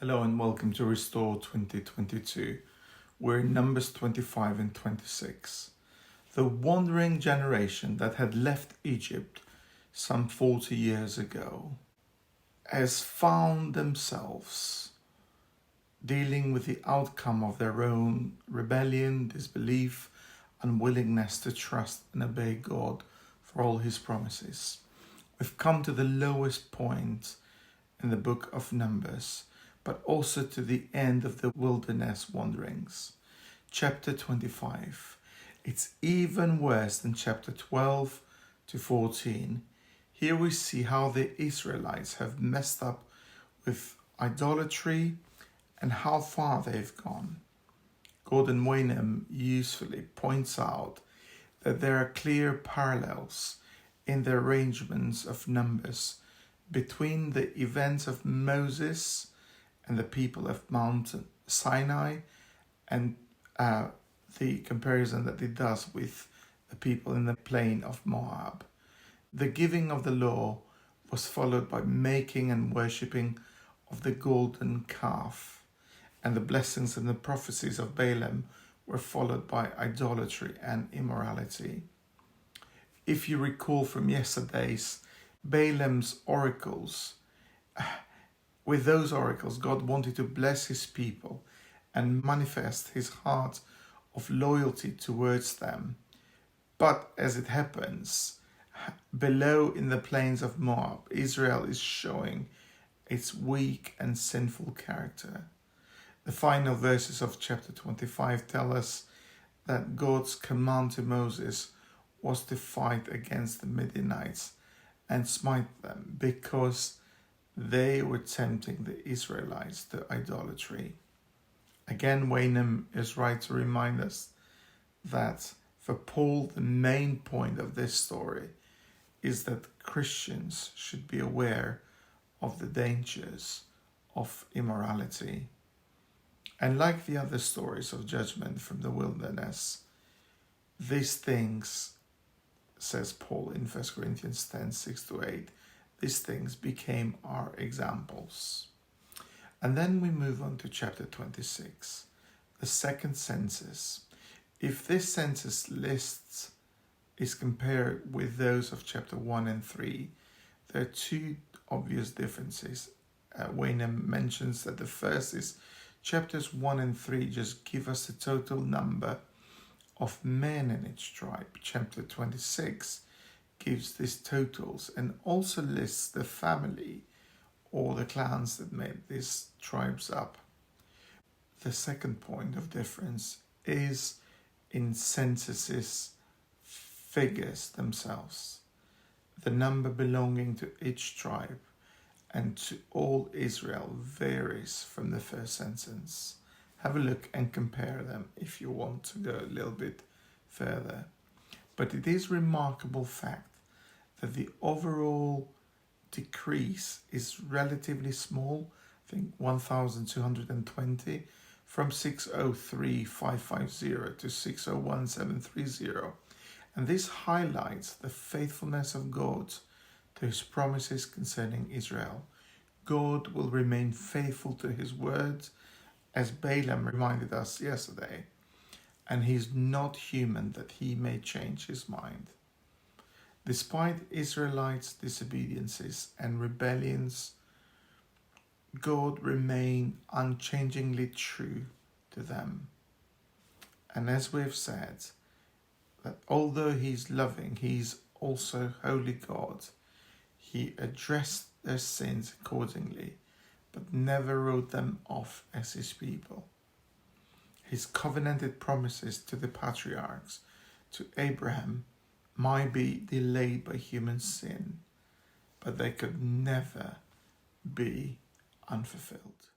Hello and welcome to Restore 2022. We're in Numbers 25 and 26. The wandering generation that had left Egypt some 40 years ago has found themselves dealing with the outcome of their own rebellion, disbelief, unwillingness to trust and obey God for all his promises. We've come to the lowest point in the book of Numbers, but also to the end of the wilderness wanderings. Chapter 25. It's even worse than chapter 12 to 14. Here we see how the Israelites have messed up with idolatry and how far they've gone. Gordon Wenham usefully points out that there are clear parallels in the arrangements of Numbers between the events of Moses and the people of Mount Sinai and the comparison that it does with the people in the plain of Moab. The giving of the law was followed by making and worshipping of the golden calf, and the blessings and the prophecies of Balaam were followed by idolatry and immorality. If you recall from yesterday's Balaam's oracles, with those oracles, God wanted to bless his people and manifest his heart of loyalty towards them. But as it happens, below in the plains of Moab, Israel is showing its weak and sinful character. The final verses of chapter 25 tell us that God's command to Moses was to fight against the Midianites and smite them because they were tempting the Israelites to idolatry. Again, Wenham is right to remind us that for Paul, the main point of this story is that Christians should be aware of the dangers of immorality. And like the other stories of judgment from the wilderness, these things, says Paul in 1 Corinthians 10, 6-8, these things became our examples. And then we move on to chapter 26, the second census. If this census list is compared with those of chapter 1 and 3, there are two obvious differences. Wenham mentions that the first is chapters 1 and 3 just give us the total number of men in each tribe. Chapter 26 gives these totals and also lists the family or the clans that made these tribes up. The second point of difference is in censuses figures themselves. The number belonging to each tribe and to all Israel varies from the first census. Have a look and compare them if you want to go a little bit further. But it is a remarkable fact that the overall decrease is relatively small, I think 1,220 from 603,550 to 601,730. And this highlights the faithfulness of God to his promises concerning Israel. God will remain faithful to his words, as Balaam reminded us yesterday, and he is not human that he may change his mind. Despite Israelites' disobediences and rebellions, God remained unchangingly true to them. And as we have said, that although he's loving, he's also holy God. He addressed their sins accordingly, but never wrote them off as his people. His covenanted promises to the patriarchs, to Abraham, might be delayed by human sin, but they could never be unfulfilled.